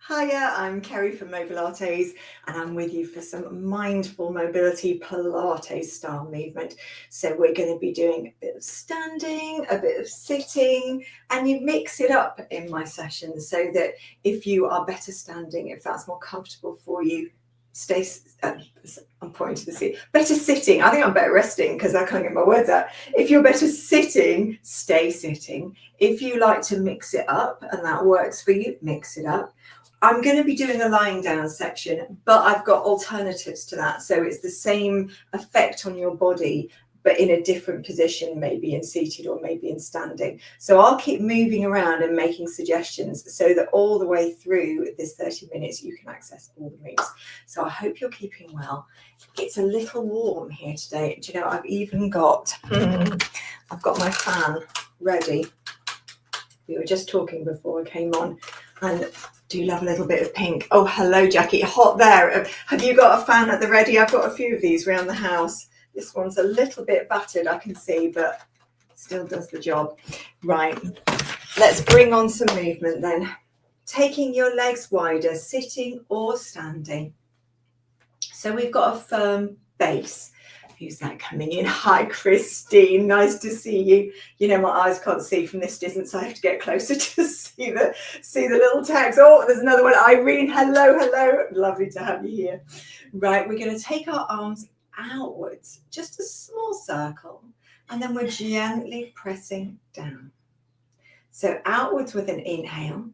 Hiya, I'm Kerry from Mobilates, and I'm with you for some mindful mobility Pilates style movement. So we're going to be doing a bit of standing, a bit of sitting, and you mix it up in my sessions so that if you are better standing, if that's more comfortable for you, I'm pointing to the seat. Better sitting. I think I'm better resting because I can't get my words out. If you're better sitting, stay sitting. If you like to mix it up and that works for you, mix it up. I'm going to be doing a lying down section, but I've got alternatives to that. So it's the same effect on your body, but in a different position, maybe in seated or maybe in standing. So I'll keep moving around and making suggestions so that all the way through this 30 minutes, you can access all the moves. So I hope you're keeping well. It's a little warm here today. Do you know, I've even got, I've got my fan ready. We were just talking before I came on, and do love a little bit of pink. Oh, hello, Jackie. Hot there. Have you got a fan at the ready? I've got a few of these around the house. This one's a little bit battered, I can see, but still does the job. Right, let's bring on some movement then. Taking your legs wider, sitting or standing. So we've got a firm base. Who's that coming in? Hi, Christine. Nice to see you. You know, my eyes can't see from this distance, so I have to get closer to see the little text. Oh, there's another one. Irene, hello. Lovely to have you here. Right, we're going to take our arms outwards, just a small circle, and then we're gently pressing down. So outwards with an inhale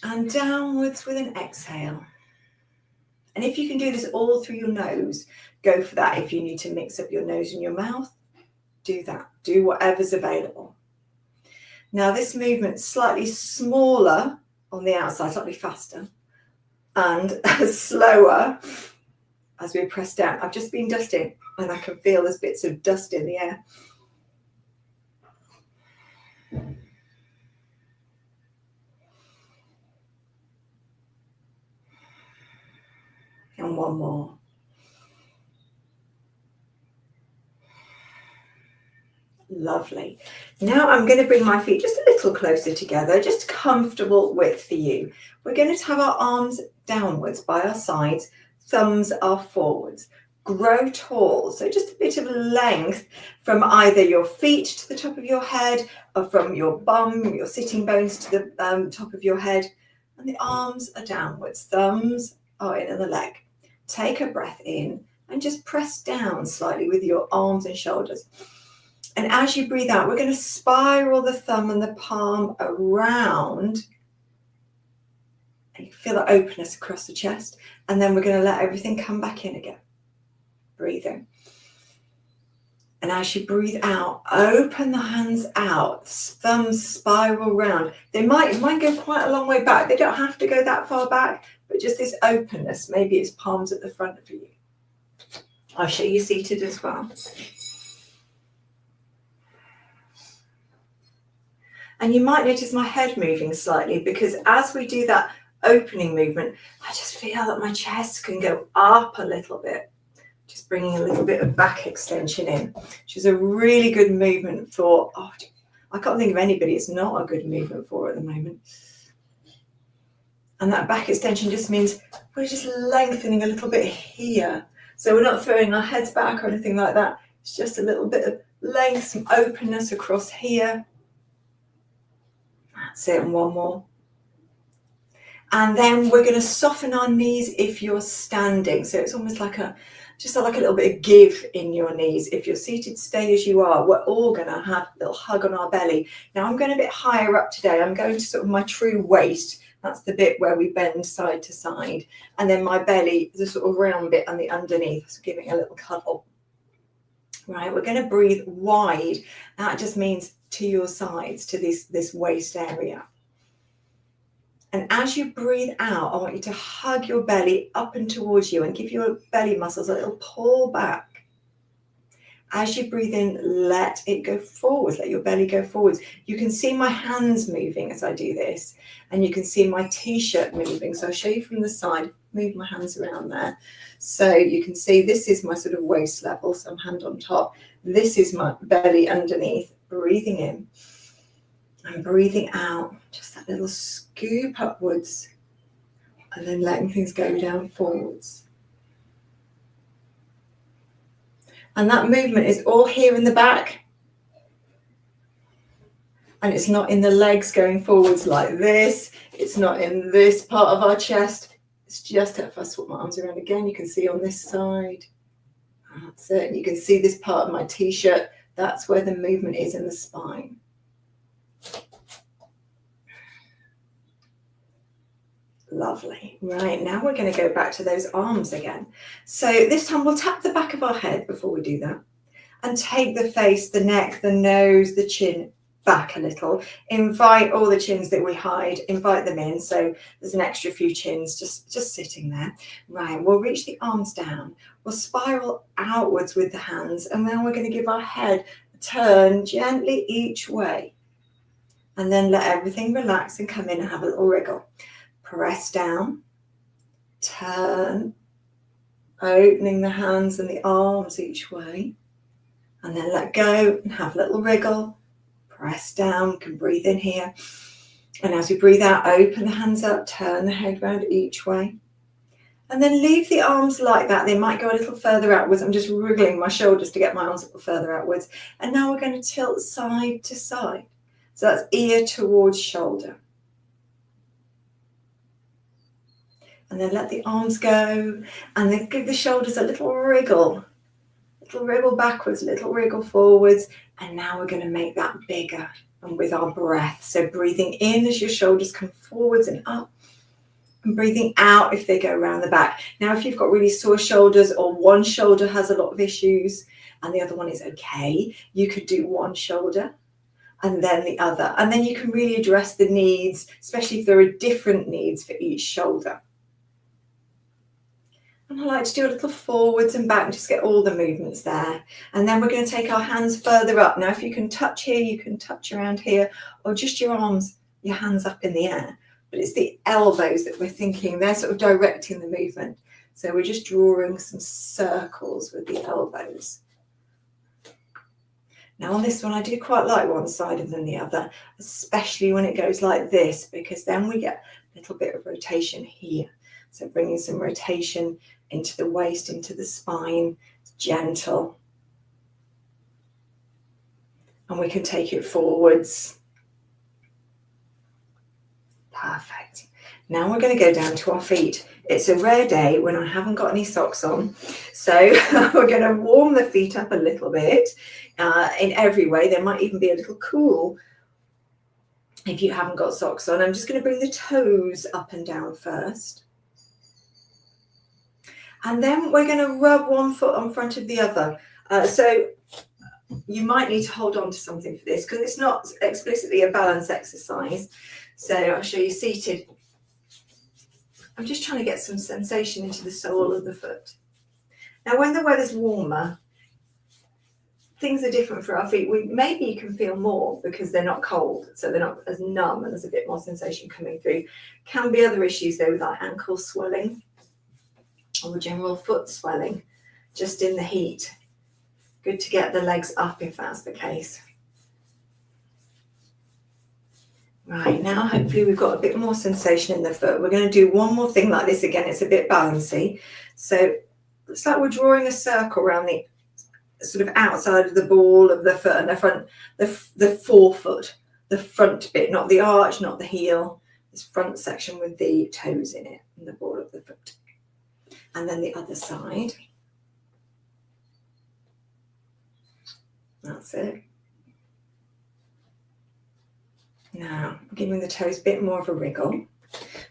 and downwards with an exhale. And if you can do this all through your nose, go for that. If you need to mix up your nose and your mouth, do that. Do whatever's available. Now this movement's slightly smaller on the outside, slightly faster, and slower as we press down. I've just been dusting and I can feel there's bits of dust in the air. And one more. Lovely. Now I'm going to bring my feet just a little closer together, just comfortable width for you. We're going to have our arms downwards by our sides, thumbs are forwards. Grow tall, so just a bit of length from either your feet to the top of your head or from your bum, your sitting bones to the top of your head. And the arms are downwards, thumbs are in the leg. Take a breath in and just press down slightly with your arms and shoulders. And as you breathe out, we're going to spiral the thumb and the palm around. And you can feel the openness across the chest. And then we're going to let everything come back in again. Breathe in. And as you breathe out, open the hands out. Thumbs spiral round. They might go quite a long way back. They don't have to go that far back, but just this openness. Maybe it's palms at the front for you. I'll show you seated as well. And you might notice my head moving slightly because as we do that opening movement, I just feel that my chest can go up a little bit. Just bringing a little bit of back extension in, which is a really good movement for, I can't think of anybody it's not a good movement for at the moment. And that back extension just means we're just lengthening a little bit here. So we're not throwing our heads back or anything like that. It's just a little bit of length, some openness across here. That's it, and one more. And then we're going to soften our knees if you're standing. So it's almost like just like a little bit of give in your knees. If you're seated, stay as you are. We're all going to have a little hug on our belly. Now I'm going a bit higher up today. I'm going to sort of my true waist. That's the bit where we bend side to side. And then my belly is a sort of round bit on the underneath, so giving a little cuddle. Right, we're going to breathe wide. That just means to your sides, to this waist area. And as you breathe out, I want you to hug your belly up and towards you and give your belly muscles a little pull back. As you breathe in, let it go forwards, let your belly go forwards. You can see my hands moving as I do this, and you can see my t-shirt moving. So I'll show you from the side, move my hands around there. So you can see this is my sort of waist level, so I'm hand on top. This is my belly underneath, breathing in. And breathing out, just that little scoop upwards, and then letting things go down forwards. And that movement is all here in the back. And it's not in the legs going forwards like this. It's not in this part of our chest. It's just, if I swap my arms around again, you can see on this side. That's it. You can see this part of my t-shirt. That's where the movement is in the spine. Lovely. Right, now we're going to go back to those arms again. So this time we'll tap the back of our head before we do that. And take the face, the neck, the nose, the chin back a little. Invite all the chins that we hide, invite them in. So there's an extra few chins just sitting there. Right, we'll reach the arms down. We'll spiral outwards with the hands, and then we're going to give our head a turn gently each way. And then let everything relax and come in and have a little wriggle. Press down, turn, opening the hands and the arms each way. And then let go and have a little wriggle. Press down, you can breathe in here. And as we breathe out, open the hands up, turn the head round each way. And then leave the arms like that. They might go a little further outwards. I'm just wriggling my shoulders to get my arms a little further outwards. And now we're going to tilt side to side. So that's ear towards shoulder. And then let the arms go. And then give the shoulders a little wriggle. Little wriggle backwards, little wriggle forwards. And now we're going to make that bigger, and with our breath. So breathing in as your shoulders come forwards and up, and breathing out if they go around the back. Now, if you've got really sore shoulders, or one shoulder has a lot of issues and the other one is okay, you could do one shoulder and then the other. And then you can really address the needs, especially if there are different needs for each shoulder. And I like to do a little forwards and back and just get all the movements there. And then we're going to take our hands further up. Now, if you can touch here, you can touch around here, or just your arms, your hands up in the air. But it's the elbows that we're thinking. They're sort of directing the movement. So we're just drawing some circles with the elbows. Now on this one, I do quite like one side than the other, especially when it goes like this, because then we get a little bit of rotation here. So bringing some rotation into the waist, into the spine, gentle. And we can take it forwards. Perfect. Now we're going to go down to our feet. It's a rare day when I haven't got any socks on. So we're going to warm the feet up a little bit in every way. They might even be a little cool if you haven't got socks on. I'm just going to bring the toes up and down first. And then we're going to rub one foot on front of the other. So you might need to hold on to something for this because it's not explicitly a balance exercise. So I'll show you seated. I'm just trying to get some sensation into the sole of the foot. Now, when the weather's warmer, things are different for our feet. Maybe you can feel more because they're not cold, so they're not as numb and there's a bit more sensation coming through. Can be other issues though, with like ankle swelling or general foot swelling just in the heat. Good to get the legs up if that's the case. Right, now hopefully we've got a bit more sensation in the foot. We're going to do one more thing like this again. It's a bit balancy. So it's like we're drawing a circle around the sort of outside of the ball of the foot and the front, the forefoot, the front bit, not the arch, not the heel, this front section with the toes in it and the ball of the foot. And then the other side. That's it. Now, giving the toes a bit more of a wriggle.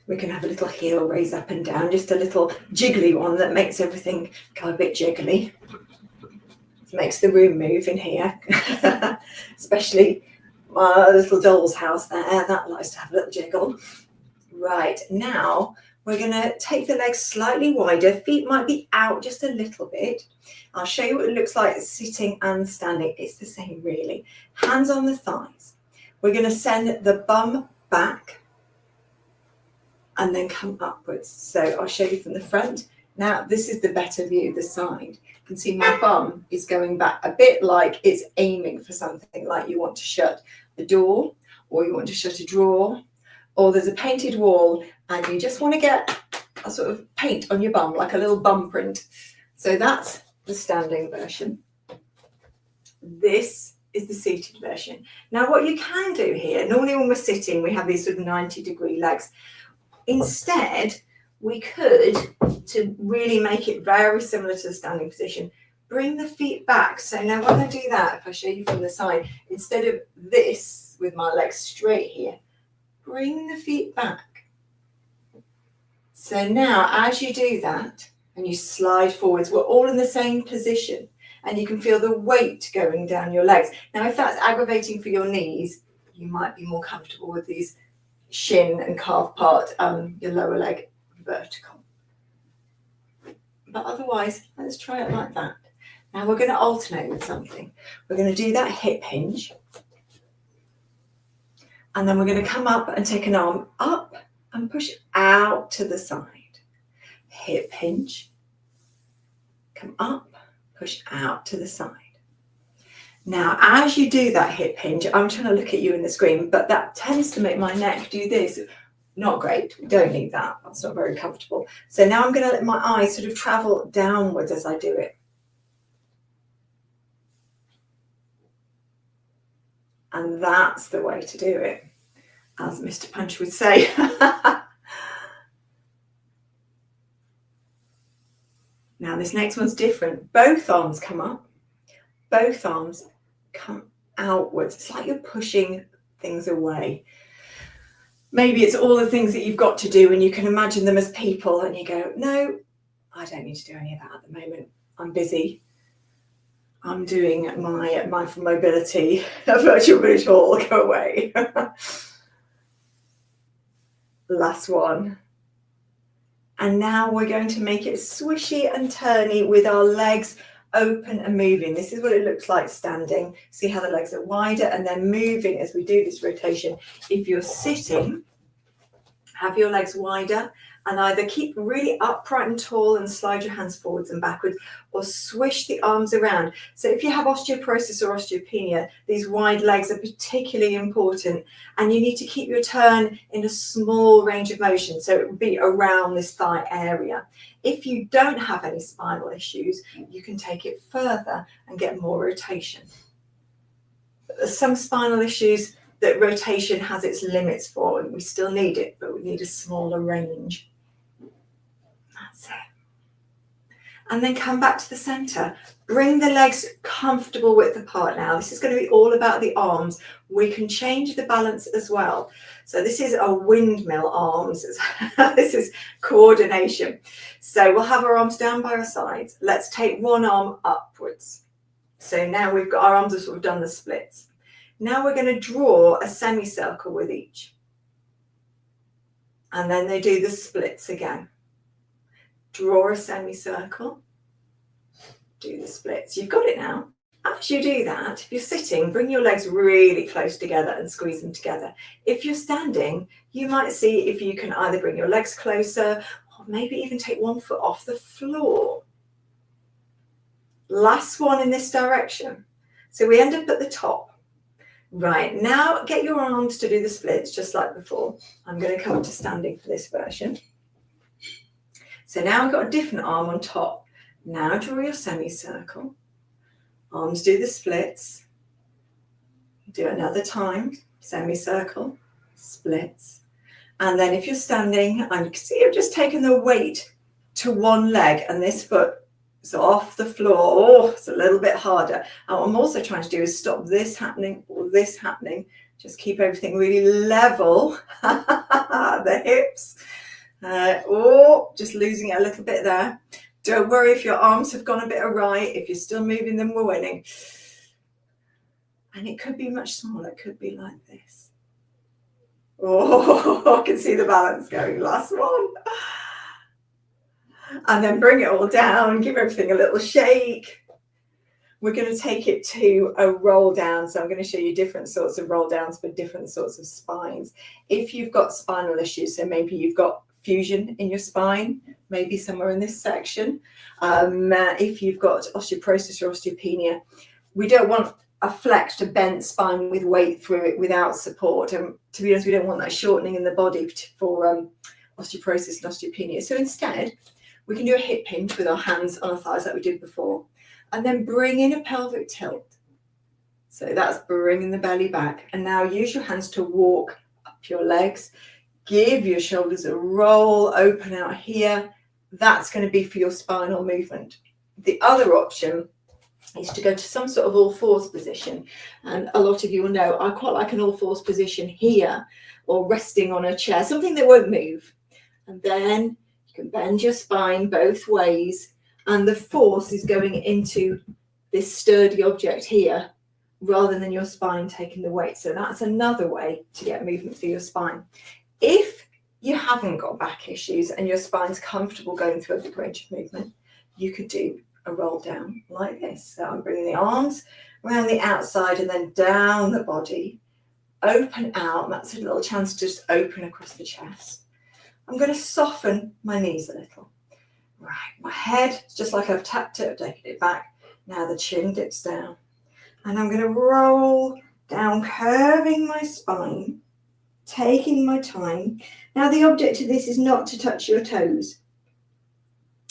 We can have a little heel raise up and down, just a little jiggly one that makes everything go a bit jiggly. It makes the room move in here, especially my little doll's house there. That likes to have a little jiggle. Right, now we're going to take the legs slightly wider. Feet might be out just a little bit. I'll show you what it looks like sitting and standing. It's the same really. Hands on the thighs. We're going to send the bum back and then come upwards. So I'll show you from the front. Now, this is the better view, the side. You can see my bum is going back a bit like it's aiming for something, like you want to shut the door or you want to shut a drawer, or there's a painted wall and you just want to get a sort of paint on your bum, like a little bum print. So that's the standing version. This is the seated version. Now what you can do here, normally when we're sitting, we have these sort of 90-degree legs. Instead, we could, to really make it very similar to the standing position, bring the feet back. So now when I do that, if I show you from the side, instead of this with my legs straight here, bring the feet back. So now as you do that and you slide forwards, we're all in the same position and you can feel the weight going down your legs. Now if that's aggravating for your knees, you might be more comfortable with these shin and calf part, your lower leg vertical. But otherwise, let's try it like that. Now we're going to alternate with something. We're going to do that hip hinge. And then we're going to come up and take an arm up and push out to the side. Hip hinge. Come up, push out to the side. Now, as you do that hip hinge, I'm trying to look at you in the screen, but that tends to make my neck do this. Not great. We don't need that. That's not very comfortable. So now I'm going to let my eyes sort of travel downwards as I do it. And that's the way to do it, as Mr. Punch would say. Now this next one's different. Both arms come up. Both arms come outwards. It's like you're pushing things away. Maybe it's all the things that you've got to do and you can imagine them as people and you go, no, I don't need to do any of that at the moment. I'm busy. I'm doing my mindful mobility, a virtual visual, go away. Last one. And now we're going to make it swishy and turny with our legs open and moving. This is what it looks like standing. See how the legs are wider and then moving as we do this rotation. If you're sitting, have your legs wider and either keep really upright and tall and slide your hands forwards and backwards or swish the arms around. So if you have osteoporosis or osteopenia, these wide legs are particularly important and you need to keep your turn in a small range of motion. So it would be around this thigh area. If you don't have any spinal issues, you can take it further and get more rotation. But there's some spinal issues that rotation has its limits for, and we still need it, but we need a smaller range. That's it. And then come back to the center. Bring the legs comfortable width apart now. This is going to be all about the arms. We can change the balance as well. So this is a windmill arms. This is coordination. So we'll have our arms down by our sides. Let's take one arm upwards. So now we've got our arms have sort of done the splits. Now we're going to draw a semicircle with each. And then they do the splits again. Draw a semicircle. Do the splits. You've got it now. As you do that, if you're sitting, bring your legs really close together and squeeze them together. If you're standing, you might see if you can either bring your legs closer or maybe even take one foot off the floor. Last one in this direction. So we end up at the top. Right, now get your arms to do the splits just like before. I'm going to come to standing for this version. So now I've got a different arm on top. Now draw your semicircle. Arms do the splits. Do it another time. Semicircle, splits. And then if you're standing, and you can see I've just taken the weight to one leg and this foot is off the floor. Oh, it's a little bit harder. And what I'm also trying to do is stop this happening or this happening. Just keep everything really level. The hips. Just losing it a little bit there. Don't worry if your arms have gone a bit awry. If you're still moving them, we're winning. And it could be much smaller. It could be like this. Oh, I can see the balance going. Last one. And then bring it all down. Give everything a little shake. We're going to take it to a roll down. So I'm going to show you different sorts of roll downs for different sorts of spines. If you've got spinal issues, so maybe you've got fusion in your spine, maybe somewhere in this section. If you've got osteoporosis or osteopenia, we don't want a flexed, a bent spine with weight through it without support. And to be honest, we don't want that shortening in the body for osteoporosis and osteopenia. So instead, we can do a hip hinge with our hands on our thighs like we did before, and then bring in a pelvic tilt. So that's bringing the belly back. And now use your hands to walk up your legs. Give your shoulders a roll, open out here. That's going to be for your spinal movement. The other option is to go to some sort of all fours position. And a lot of you will know I quite like an all fours position here, or resting on a chair, something that won't move. And then you can bend your spine both ways, and the force is going into this sturdy object here rather than your spine taking the weight. So that's another way to get movement through your spine. If you haven't got back issues and your spine's comfortable going through a big range of movement, you could do a roll down like this. So I'm bringing the arms around the outside and then down the body, open out. That's a little chance to just open across the chest. I'm going to soften my knees a little. Right, my head, just like I've tapped it, I've taken it back. Now the chin dips down. And I'm going to roll down, curving my spine, taking my time. Now the object of this is not to touch your toes.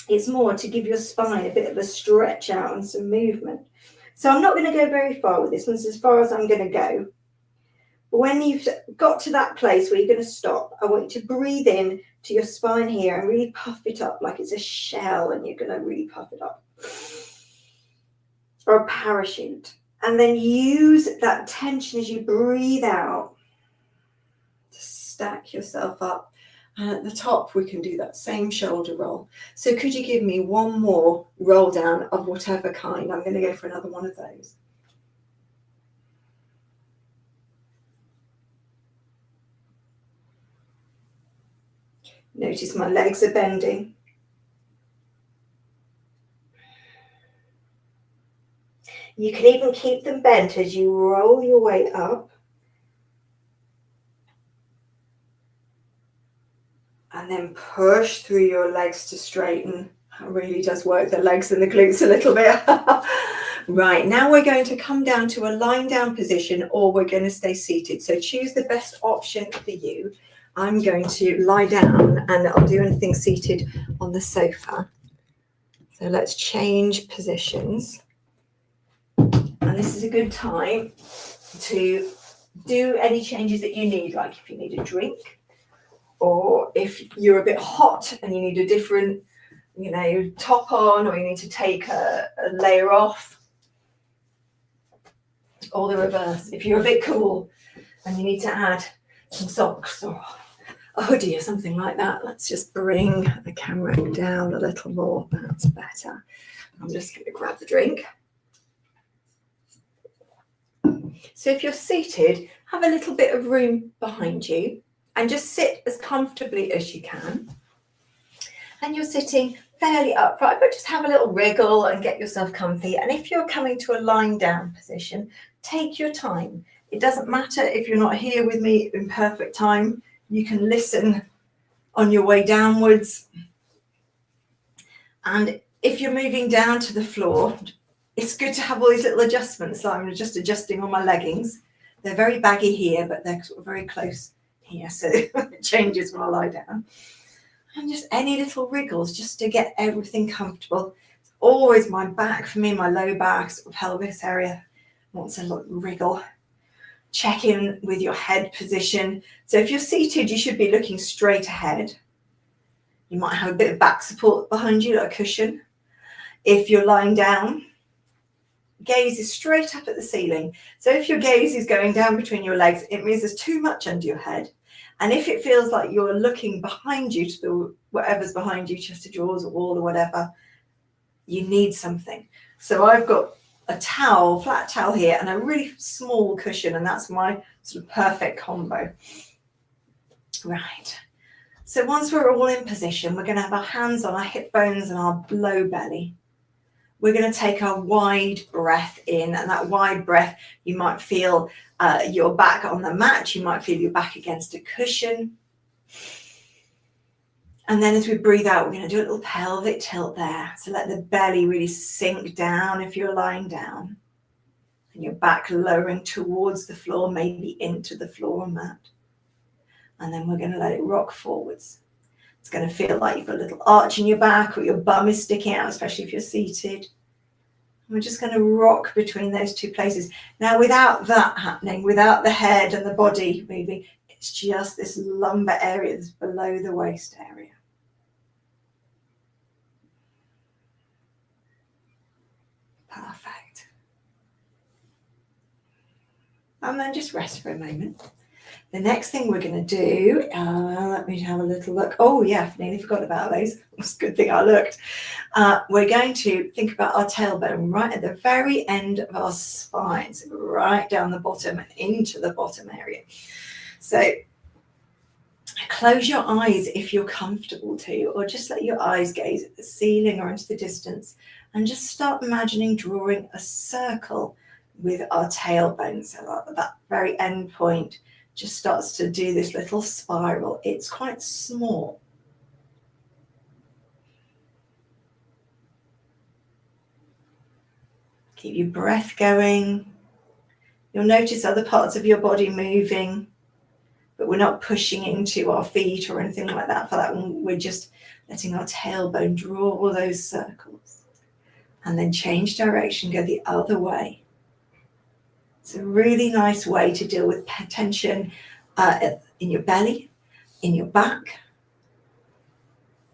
It's more to give your spine a bit of a stretch out and some movement. So I'm not going to go very far with this. This is as far as I'm going to go. But when you've got to that place where you're going to stop, I want you to breathe in to your spine here and really puff it up like it's a shell, and you're going to really puff it up. Or a parachute. And then use that tension as you breathe out to stack yourself up. And at the top, we can do that same shoulder roll. So could you give me one more roll down of whatever kind? I'm going to go for another one of those. Notice my legs are bending. You can even keep them bent as you roll your way up. And then push through your legs to straighten. That really does work the legs and the glutes a little bit. Right, now we're going to come down to a lying down position, or we're going to stay seated. So choose the best option for you. I'm going to lie down, and I'll do anything seated on the sofa. So let's change positions. And this is a good time to do any changes that you need, like if you need a drink, or if you're a bit hot and you need a different, top on, or you need to take a layer off, or the reverse. If you're a bit cool and you need to add some socks or a hoodie or something like that, let's just bring the camera down a little more. That's better. I'm just going to grab the drink. So if you're seated, have a little bit of room behind you and just sit as comfortably as you can. And you're sitting fairly upright, but just have a little wriggle and get yourself comfy. And if you're coming to a lying down position, take your time. It doesn't matter if you're not here with me in perfect time. You can listen on your way downwards. And if you're moving down to the floor, it's good to have all these little adjustments. So I'm just adjusting on my leggings. They're very baggy here, but they're sort of very close here. So it changes when I lie down. And just any little wriggles just to get everything comfortable. It's always my back, for me, my low back, sort of pelvis area wants a little wriggle. Check in with your head position. So if you're seated, you should be looking straight ahead. You might have a bit of back support behind you, like a cushion. If you're lying down, gaze is straight up at the ceiling. So if your gaze is going down between your legs, it means there's too much under your head. And if it feels like you're looking behind you to the whatever's behind you, chest of drawers or wall or whatever, you need something. So I've got a towel, flat towel here, and a really small cushion, and that's my sort of perfect combo. Right. So once we're all in position, we're going to have our hands on our hip bones and our low belly. We're going to take a wide breath in, and that wide breath, you might feel your back on the mat, you might feel your back against a cushion. And then as we breathe out, we're going to do a little pelvic tilt there. So let the belly really sink down if you're lying down. and your back lowering towards the floor, maybe into the floor mat. And then we're going to let it rock forwards. It's going to feel like you've got a little arch in your back, or your bum is sticking out, especially if you're seated. We're just going to rock between those two places. Now, without that happening, without the head and the body moving, it's just this lumbar area that's below the waist area. Perfect. And then just rest for a moment. The next thing we're going to do, let me have a little look. Oh yeah, I nearly forgot about those. It's a good thing I looked. We're going to think about our tailbone right at the very end of our spine, so right down the bottom and into the bottom area. So close your eyes if you're comfortable to, or just let your eyes gaze at the ceiling or into the distance, and just start imagining drawing a circle with our tailbone. So that very end point just starts to do this little spiral. It's quite small. Keep your breath going. You'll notice other parts of your body moving, but we're not pushing into our feet or anything like that for that one. We're just letting our tailbone draw all those circles. And then change direction, go the other way. It's a really nice way to deal with tension in your belly, in your back,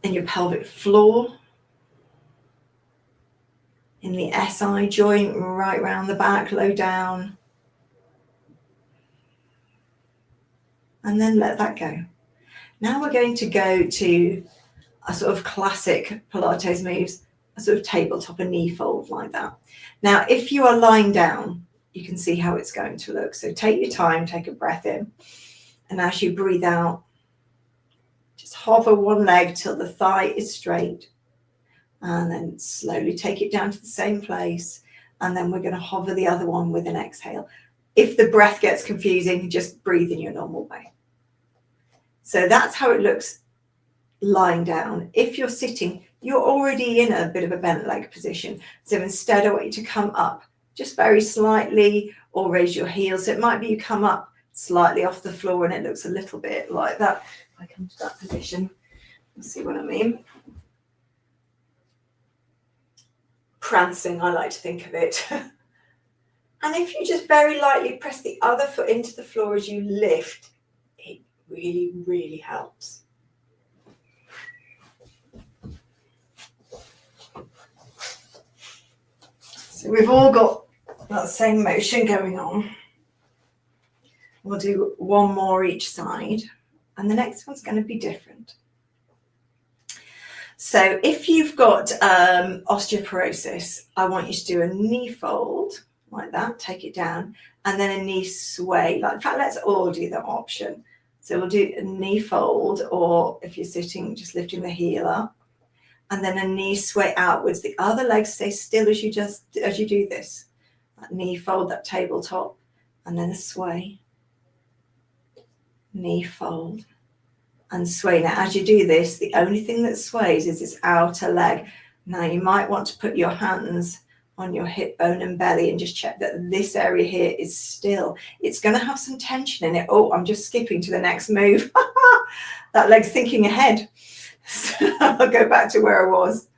in your pelvic floor, in the SI joint, right round the back, low down. And then let that go. Now we're going to go to a sort of classic Pilates moves, a sort of tabletop, a knee fold like that. Now, if you are lying down, you can see how it's going to look. So take your time, take a breath in. And as you breathe out, just hover one leg till the thigh is straight. And then slowly take it down to the same place. And then we're going to hover the other one with an exhale. If the breath gets confusing, just breathe in your normal way. So that's how it looks lying down. If you're sitting, you're already in a bit of a bent leg position. So instead, I want you to come up just very slightly, or raise your heels. So it might be you come up slightly off the floor and it looks a little bit like that. If I come to that position, you'll see what I mean. Prancing, I like to think of it. And if you just very lightly press the other foot into the floor as you lift, it really, really helps. So we've all got that same motion going on. We'll do one more each side, and the next one's going to be different. So if you've got osteoporosis, I want you to do a knee fold like that, take it down, and then a knee sway. Like, in fact, let's all do that option. So we'll do a knee fold, or if you're sitting, just lifting the heel up, and then a knee sway outwards. The other leg stays still as you do this. That knee fold, that tabletop, and then a sway. Knee fold and sway. Now, as you do this, the only thing that sways is this outer leg. Now, you might want to put your hands on your hip bone and belly and just check that this area here is still. It's going to have some tension in it. Oh, I'm just skipping to the next move. That leg's thinking ahead. So I'll go back to where I was.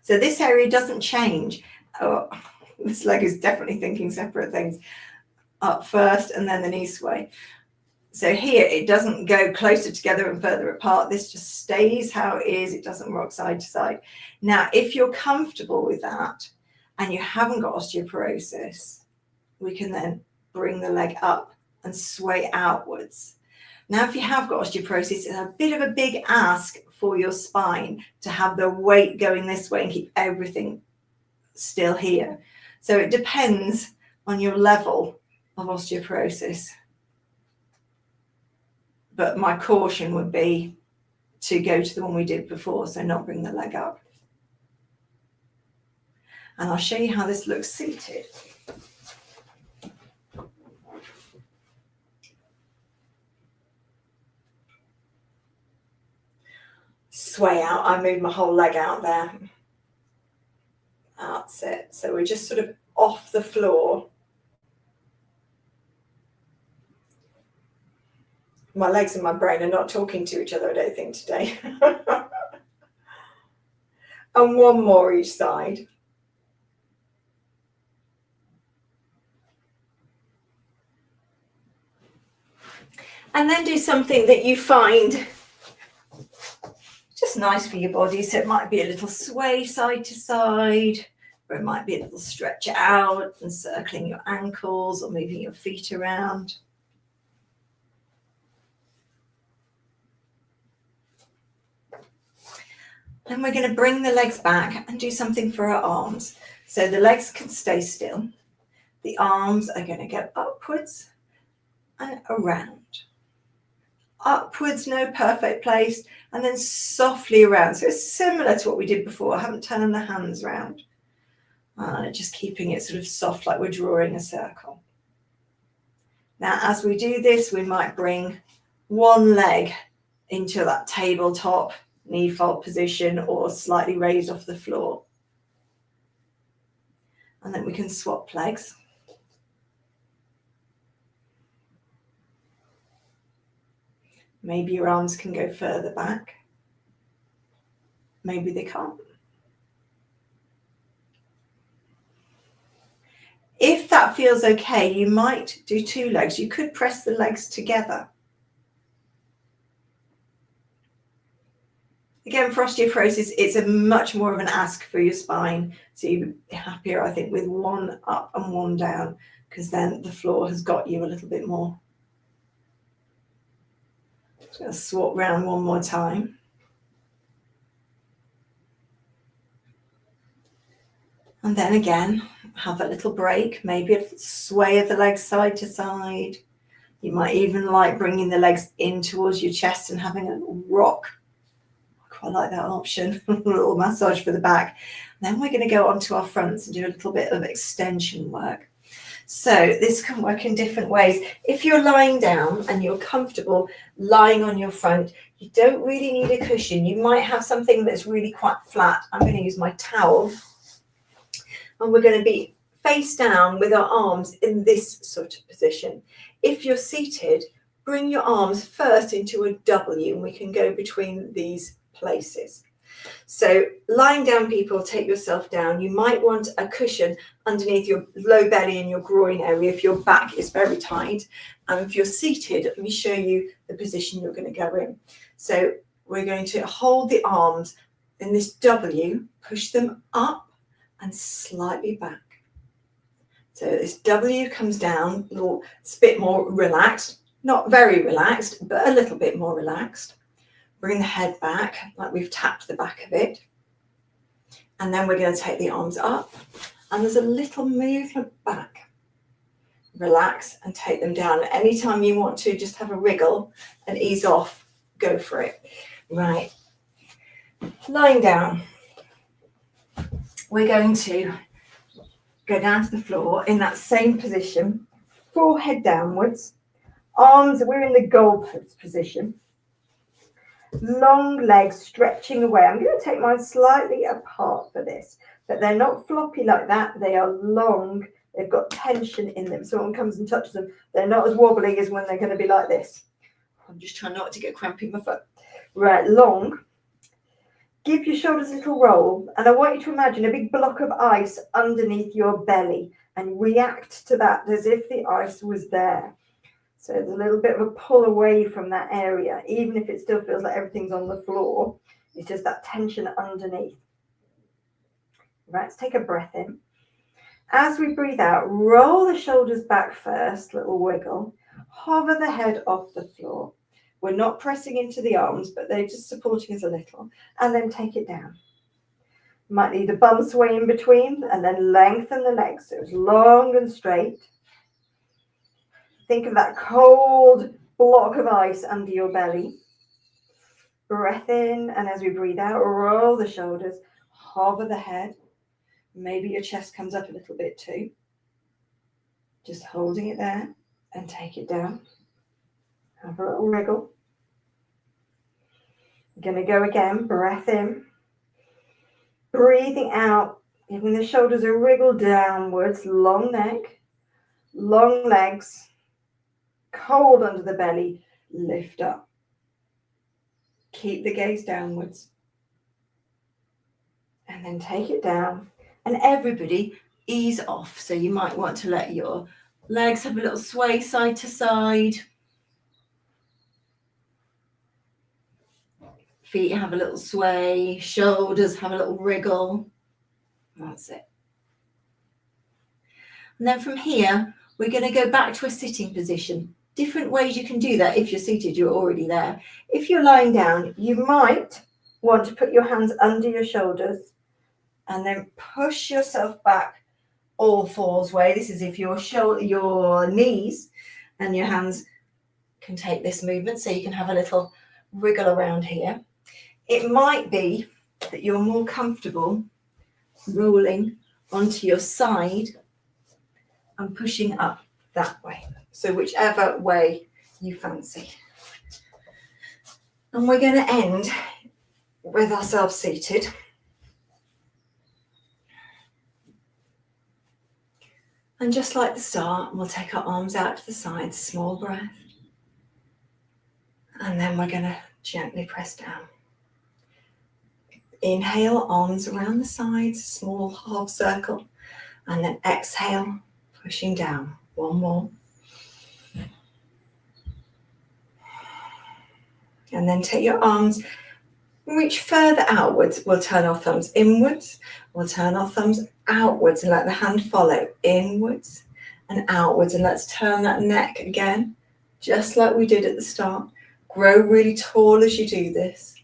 So this area doesn't change. Oh, this leg is definitely thinking separate things. Up first and then the knee sway. So here it doesn't go closer together and further apart. This just stays how it is. It doesn't rock side to side. Now, if you're comfortable with that and you haven't got osteoporosis, we can then bring the leg up and sway outwards. Now, if you have got osteoporosis, it's a bit of a big ask for your spine to have the weight going this way and keep everything still here. So it depends on your level of osteoporosis. But my caution would be to go to the one we did before, so not bring the leg up. And I'll show you how this looks seated. Sway out. I move my whole leg out there. That's it. So we're just sort of off the floor. My legs and my brain are not talking to each other, I don't think, today. And one more each side. And then do something that you find just nice for your body. So it might be a little sway side to side, or it might be a little stretch out and circling your ankles or moving your feet around. Then we're going to bring the legs back and do something for our arms. So the legs can stay still. The arms are going to go upwards and around. Upwards, no perfect place, and then softly around. So it's similar to what we did before. I haven't turned the hands round. Just keeping it sort of soft, like we're drawing a circle. Now, as we do this, we might bring one leg into that tabletop knee fold position or slightly raised off the floor. And then we can swap legs. Maybe your arms can go further back. Maybe they can't. If that feels okay, you might do two legs. You could press the legs together. Again, for osteoporosis, it's a much more of an ask for your spine. So you're happier, I think, with one up and one down, because then the floor has got you a little bit more. Just going to swap round one more time. And then again, have a little break, maybe a sway of the legs side to side. You might even like bringing the legs in towards your chest and having a little rock. I quite like that option, a little massage for the back. And then we're going to go onto our fronts and do a little bit of extension work. So this can work in different ways. If you're lying down and you're comfortable lying on your front, you don't really need a cushion. You might have something that's really quite flat. I'm going to use my towel. And we're going to be face down with our arms in this sort of position. If you're seated, bring your arms first into a W, and we can go between these places. So lying down, people, take yourself down. You might want a cushion underneath your low belly and your groin area if your back is very tight. And if you're seated, let me show you the position you're going to go in. So we're going to hold the arms in this W, push them up and slightly back. So this W comes down, it's a bit more relaxed, not very relaxed, but a little bit more relaxed. Bring the head back, like we've tapped the back of it. And then we're going to take the arms up, and there's a little movement back. Relax and take them down. Anytime you want to just have a wriggle and ease off, go for it. Right, lying down. We're going to go down to the floor in that same position, forehead downwards, arms, we're in the goal position, long legs stretching away. I'm going to take mine slightly apart for this, but they're not floppy like that. They are long. They've got tension in them. So when one comes and touches them, they're not as wobbly as when they're going to be like this. I'm just trying not to get crampy in my foot. Right, long. Give your shoulders a little roll, and I want you to imagine a big block of ice underneath your belly and react to that as if the ice was there. So there's a little bit of a pull away from that area, even if it still feels like everything's on the floor. It's just that tension underneath. Right, let's take a breath in. As we breathe out, roll the shoulders back first, little wiggle. Hover the head off the floor. We're not pressing into the arms, but they're just supporting us a little. And then take it down. You might need a bum sway in between, and then lengthen the legs so it's long and straight. Think of that cold block of ice under your belly. Breath in, and as we breathe out, roll the shoulders, hover the head. Maybe your chest comes up a little bit too. Just holding it there and take it down. Have a little wriggle. Going to go again, breath in. Breathing out, Giving the shoulders a wriggle downwards, long neck, long legs, cold under the belly, lift up. Keep the gaze downwards. And then take it down. And everybody ease off. So you might want to let your legs have a little sway side to side. Feet have a little sway. Shoulders have a little wriggle. That's it. And then from here, we're going to go back to a sitting position. Different ways you can do that. If you're seated, you're already there. If you're lying down, you might want to put your hands under your shoulders and then push yourself back all fours way. This is if your knees and your hands can take this movement, so you can have a little wriggle around here. It might be that you're more comfortable rolling onto your side and pushing up that way. So whichever way you fancy. And we're going to end with ourselves seated. And just like the start, we'll take our arms out to the sides, small breath. And then we're going to gently press down. Inhale, arms around the sides, small half circle. And then exhale, pushing down. One more. And then take your arms, reach further outwards. We'll turn our thumbs inwards. We'll turn our thumbs outwards and let the hand follow inwards and outwards. And let's turn that neck again, just like we did at the start. Grow really tall as you do this.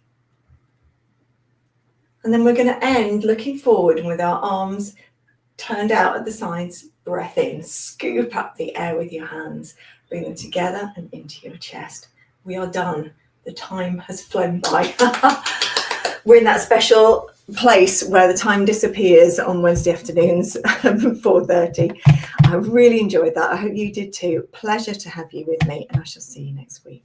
And then we're going to end looking forward and with our arms turned out at the sides. Breath in, scoop up the air with your hands. Bring them together and into your chest. We are done. The time has flown by. We're in that special place where the time disappears on Wednesday afternoons, 4:30. I really enjoyed that. I hope you did too. Pleasure to have you with me, and I shall see you next week.